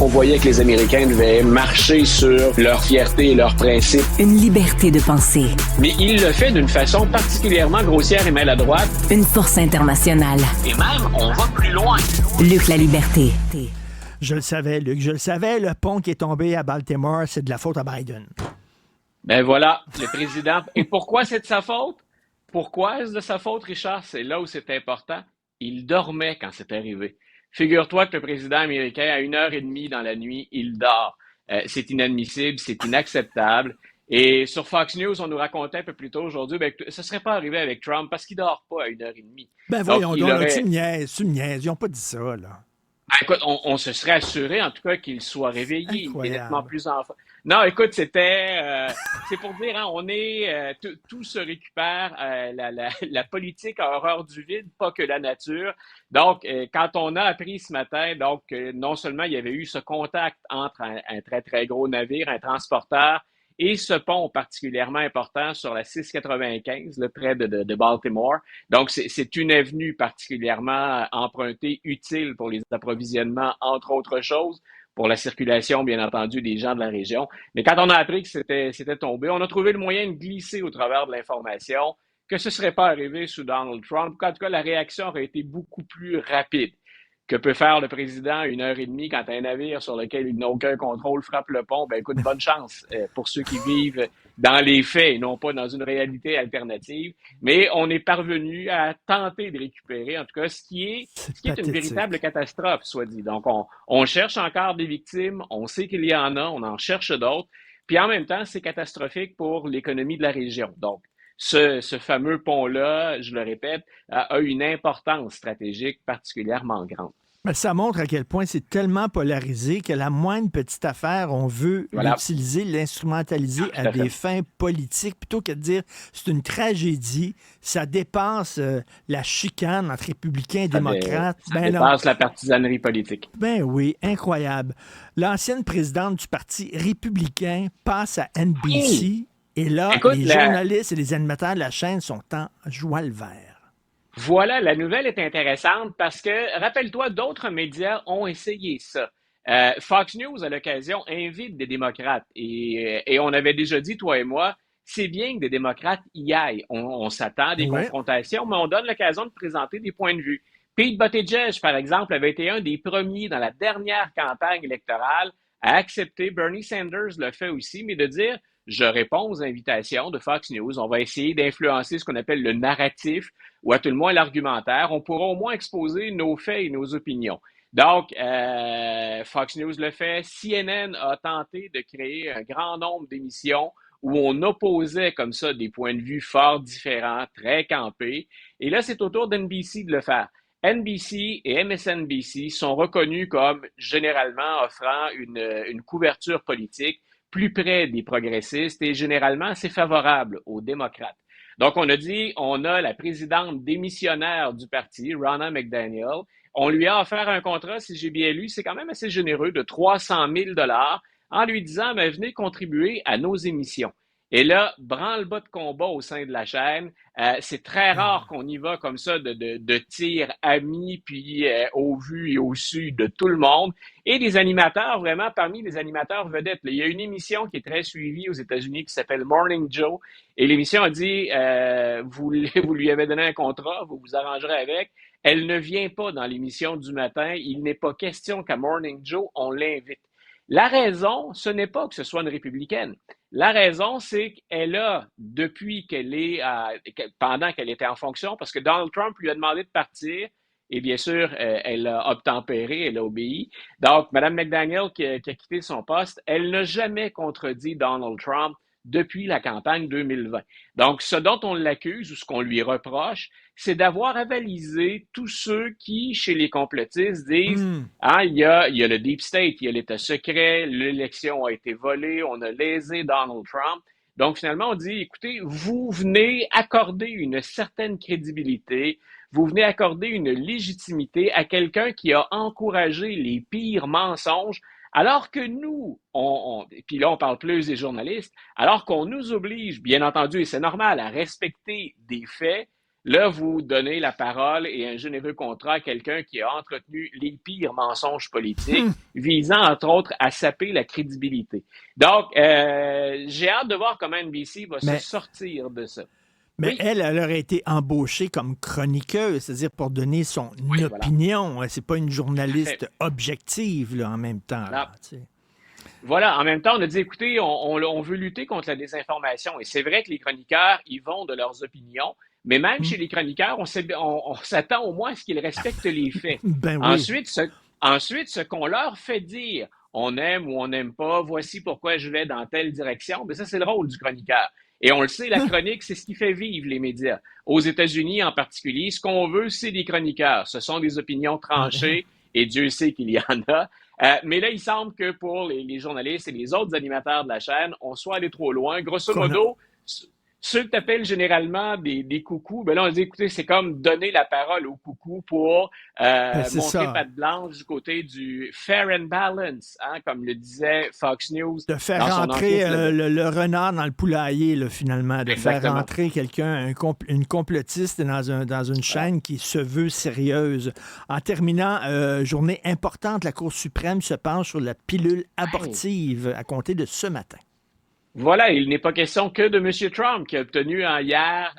On voyait que les Américains devaient marcher sur leur fierté et leurs principes. Une liberté de penser. Mais il le fait d'une façon particulièrement grossière et maladroite. Une force internationale. Et même, on va plus loin. Luc La Liberté. Je le savais, Luc, je le savais. Le pont qui est tombé à Baltimore, c'est de la faute à Biden. Ben voilà, le président. Et pourquoi c'est de sa faute? Pourquoi est-ce de sa faute, Richard? C'est là où c'est important. Il dormait quand c'est arrivé. Figure-toi que le président américain, à 1h30 dans la nuit, il dort. C'est inadmissible, c'est inacceptable. Et sur Fox News, on nous racontait un peu plus tôt aujourd'hui que ce ne serait pas arrivé avec Trump parce qu'il ne dort pas à 1h30. Ben voyons donc, tu me niaises. Ils n'ont pas dit ça, là. Ben, écoute, on se serait assuré, en tout cas, qu'il soit réveillé. Incroyable. Il est nettement plus en forme. Non, écoute, c'était... c'est pour dire, hein, on est... tout se récupère. La politique a horreur du vide, pas que la nature. Donc, quand on a appris ce matin, non seulement il y avait eu ce contact entre un très, très gros navire, un transporteur, et ce pont particulièrement important sur la 695, là, près de Baltimore. Donc, c'est une avenue particulièrement empruntée, utile pour les approvisionnements, entre autres choses, pour la circulation, bien entendu, des gens de la région. Mais quand on a appris que c'était tombé, on a trouvé le moyen de glisser au travers de l'information que ce ne serait pas arrivé sous Donald Trump, qu'en tout cas, la réaction aurait été beaucoup plus rapide. Que peut faire le président à 1h30 quand un navire sur lequel il n'a aucun contrôle frappe le pont? Ben écoute, bonne chance pour ceux qui vivent dans les faits et non pas dans une réalité alternative. Mais on est parvenu à tenter de récupérer, en tout cas, ce qui est une véritable catastrophe, soit dit. Donc, on cherche encore des victimes, on sait qu'il y en a, on en cherche d'autres. Puis en même temps, c'est catastrophique pour l'économie de la région. Donc, ce fameux pont-là, je le répète, a une importance stratégique particulièrement grande. Mais ça montre à quel point c'est tellement polarisé que la moindre petite affaire, on veut l'utiliser, l'instrumentaliser à des fins politiques, plutôt que de dire c'est une tragédie, ça dépasse la chicane entre républicains et démocrates. Ça dépasse la partisanerie politique. Ben oui, incroyable. L'ancienne présidente du Parti républicain passe à NBC. Oui. Et là, écoute, les journalistes et les animateurs de la chaîne sont en joie le vert. Voilà, la nouvelle est intéressante parce que, rappelle-toi, d'autres médias ont essayé ça. Fox News, à l'occasion, invite des démocrates. Et on avait déjà dit, toi et moi, c'est bien que des démocrates y aillent. On s'attend à des confrontations, mais on donne l'occasion de présenter des points de vue. Pete Buttigieg, par exemple, avait été un des premiers dans la dernière campagne électorale à accepter, Bernie Sanders le fait aussi, mais de dire... Je réponds aux invitations de Fox News. On va essayer d'influencer ce qu'on appelle le narratif ou à tout le moins l'argumentaire. On pourra au moins exposer nos faits et nos opinions. Donc, Fox News le fait. CNN a tenté de créer un grand nombre d'émissions où on opposait comme ça des points de vue fort différents, très campés. Et là, c'est au tour d'NBC de le faire. NBC et MSNBC sont reconnus comme généralement offrant une couverture politique plus près des progressistes et généralement assez favorable aux démocrates. Donc, on a dit, on a la présidente démissionnaire du parti, Ronna McDaniel. On lui a offert un contrat, si j'ai bien lu, c'est quand même assez généreux, de 300 000 $ en lui disant, mais venez contribuer à nos émissions. Et là, branle-bas de combat au sein de la chaîne. C'est très rare qu'on y va comme ça de tir amis, puis au vu et au su de tout le monde. Et des animateurs, vraiment, parmi les animateurs vedettes. Là, il y a une émission qui est très suivie aux États-Unis qui s'appelle Morning Joe. Et l'émission a dit, vous lui avez donné un contrat, vous vous arrangerez avec. Elle ne vient pas dans l'émission du matin. Il n'est pas question qu'à Morning Joe, on l'invite. La raison, ce n'est pas que ce soit une républicaine. La raison, c'est qu'elle a, depuis pendant qu'elle était en fonction, parce que Donald Trump lui a demandé de partir, et bien sûr, elle a obtempéré, elle a obéi. Donc, Mme McDaniel, qui a quitté son poste, elle n'a jamais contredit Donald Trump depuis la campagne 2020. Donc, ce dont on l'accuse ou ce qu'on lui reproche, c'est d'avoir avalisé tous ceux qui, chez les complotistes, disent il y a le Deep State, il y a l'État secret, l'élection a été volée, on a lésé Donald Trump. Donc, finalement, on dit, écoutez, vous venez accorder une certaine crédibilité, vous venez accorder une légitimité à quelqu'un qui a encouragé les pires mensonges, alors que nous, puis là, on parle plus des journalistes, alors qu'on nous oblige, bien entendu, et c'est normal, à respecter des faits, Là, vous donnez la parole et un généreux contrat à quelqu'un qui a entretenu les pires mensonges politiques, visant, entre autres, à saper la crédibilité. Donc, j'ai hâte de voir comment NBC va se Mais sortir de ça. Mais Oui, elle aurait été embauchée comme chroniqueuse, c'est-à-dire pour donner son oui, voilà. opinion. C'est pas une Parfait. journaliste objective là, en même temps. Non. Là, tu sais. Voilà, en même temps, on a dit, écoutez, on veut lutter contre la désinformation. Et c'est vrai que les chroniqueurs, ils vont de leurs opinions, mais même Hmm. chez les chroniqueurs, on s'attend au moins à ce qu'ils respectent les faits. Ben oui. Ensuite, ce qu'on leur fait dire, on aime ou on n'aime pas, voici pourquoi je vais dans telle direction, mais ça, c'est le rôle du chroniqueur. Et on le sait, la chronique, c'est ce qui fait vivre les médias. Aux États-Unis en particulier, ce qu'on veut, c'est des chroniqueurs. Ce sont des opinions tranchées, et Dieu sait qu'il y en a. Mais là, il semble que pour les journalistes et les autres animateurs de la chaîne, on soit allé trop loin. Grosso Qu'on a- modo, ceux que tu appelles généralement des coucous, ben là, on dit, écoutez, c'est comme donner la parole aux coucous pour Ben, c'est montrer ça. patte blanche du côté du fair and balance, hein, comme le disait Fox News De faire dans son rentrer enquête. le renard dans le poulailler, là, finalement. De faire Exactement. rentrer quelqu'un, une complotiste dans une Voilà. chaîne qui se veut sérieuse. En terminant, journée importante, la Cour suprême se penche sur la pilule Hey. abortive à compter de ce matin. Voilà, il n'est pas question que de M. Trump qui a obtenu hier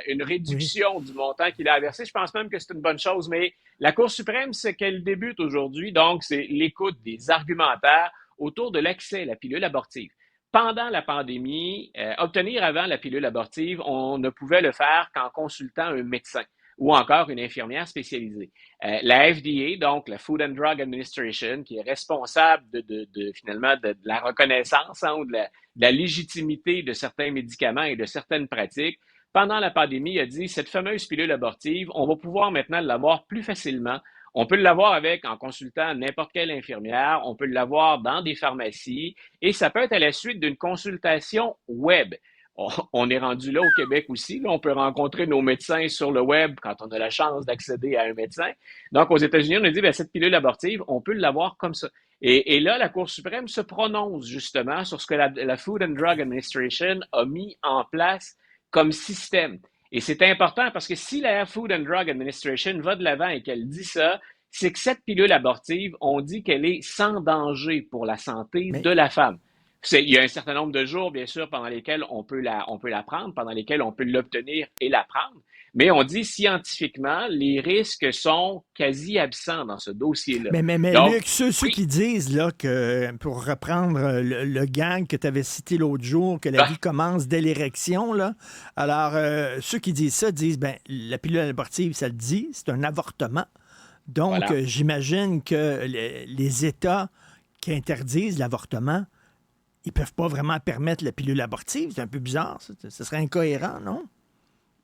une Oui. réduction du montant qu'il a versé. Je pense même que c'est une bonne chose, mais la Cour suprême, c'est qu'elle débute aujourd'hui, donc c'est l'écoute des argumentaires autour de l'accès à la pilule abortive. Pendant la pandémie, obtenir avant la pilule abortive, on ne pouvait le faire qu'en consultant un médecin ou encore une infirmière spécialisée. La FDA, donc la Food and Drug Administration, qui est responsable finalement de la reconnaissance ou de la légitimité de certains médicaments et de certaines pratiques, pendant la pandémie, a dit cette fameuse pilule abortive, on va pouvoir maintenant l'avoir plus facilement. On peut l'avoir en consultant n'importe quelle infirmière, on peut l'avoir dans des pharmacies et ça peut être à la suite d'une consultation web. On est rendu là au Québec aussi. Là, on peut rencontrer nos médecins sur le web quand on a la chance d'accéder à un médecin. Donc, aux États-Unis, on a dit, bien, cette pilule abortive, on peut l'avoir comme ça. Et là, la Cour suprême se prononce justement sur ce que la Food and Drug Administration a mis en place comme système. Et c'est important parce que si la Food and Drug Administration va de l'avant et qu'elle dit ça, c'est que cette pilule abortive, on dit qu'elle est sans danger pour la santé Mais de la femme. Il y a un certain nombre de jours, bien sûr, pendant lesquels on peut la prendre, pendant lesquels on peut l'obtenir et la prendre. Mais on dit scientifiquement, les risques sont quasi absents dans ce dossier-là. mais Donc, Luc, ceux oui, qui disent là, que, pour reprendre le gang que tu avais cité l'autre jour, que la ben, vie commence dès l'érection, là, alors ceux qui disent ça disent ben, la pilule abortive, ça le dit, c'est un avortement. Donc, voilà. j'imagine que les États qui interdisent l'avortement, ils peuvent pas vraiment permettre la pilule abortive. C'est un peu bizarre. Ça serait incohérent, non?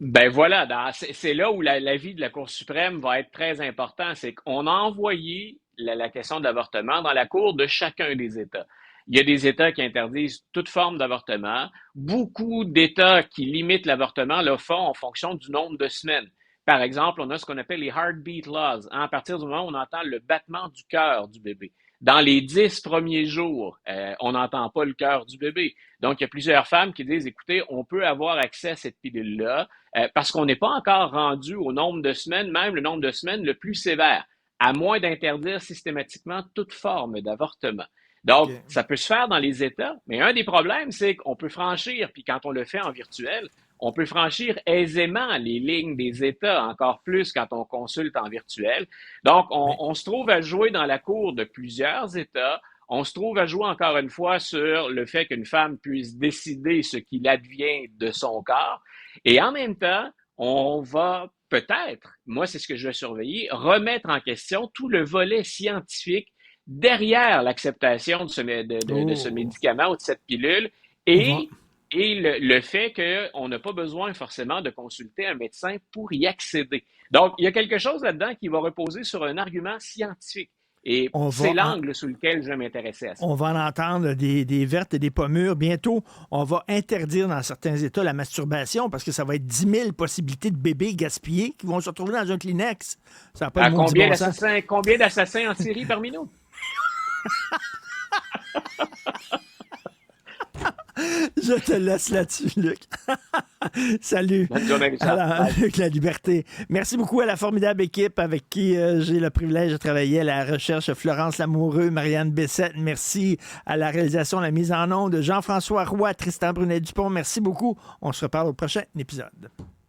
Ben voilà, c'est là où l'avis de la Cour suprême va être très important. C'est qu'on a envoyé la question de l'avortement dans la Cour de chacun des États. Il y a des États qui interdisent toute forme d'avortement. Beaucoup d'États qui limitent l'avortement le font en fonction du nombre de semaines. Par exemple, on a ce qu'on appelle les heartbeat laws, hein, à partir du moment où on entend le battement du cœur du bébé. Dans les 10 premiers jours, on n'entend pas le cœur du bébé. Donc, il y a plusieurs femmes qui disent, écoutez, on peut avoir accès à cette pilule-là parce qu'on n'est pas encore rendu au nombre de semaines, même le nombre de semaines le plus sévère, à moins d'interdire systématiquement toute forme d'avortement. Donc, OK. ça peut se faire dans les États, mais un des problèmes, c'est qu'on peut franchir, puis quand on le fait en virtuel, on peut franchir aisément les lignes des États, encore plus quand on consulte en virtuel. Donc, Mais on se trouve à jouer dans la cour de plusieurs États. On se trouve à jouer encore une fois sur le fait qu'une femme puisse décider ce qu'il advient de son corps. Et en même temps, on va peut-être, moi c'est ce que je vais surveiller, remettre en question tout le volet scientifique derrière l'acceptation de ce oh, médicament ou de cette pilule on va. et, et le fait qu'on n'a pas besoin forcément de consulter un médecin pour y accéder. Donc, il y a quelque chose là-dedans qui va reposer sur un argument scientifique. Et On c'est va en, l'angle sous lequel je vais m'intéresser à ça. on va en entendre des vertes et des pas mûres. Bientôt, on va interdire dans certains États la masturbation parce que ça va être 10 000 possibilités de bébés gaspillés qui vont se retrouver dans un Kleenex. Ça n'a pas de À maudit bon sens. combien d'assassins en série parmi nous? Je te laisse là-dessus, Luc. Salut. Bonne journée, Richard. Alors, Luc La Liberté. Merci beaucoup à la formidable équipe avec qui j'ai le privilège de travailler à la recherche. Florence Lamoureux, Marianne Bessette. Merci à la réalisation, la mise en onde de Jean-François Roy, Tristan Brunet-Dupont. Merci beaucoup. On se reparle au prochain épisode.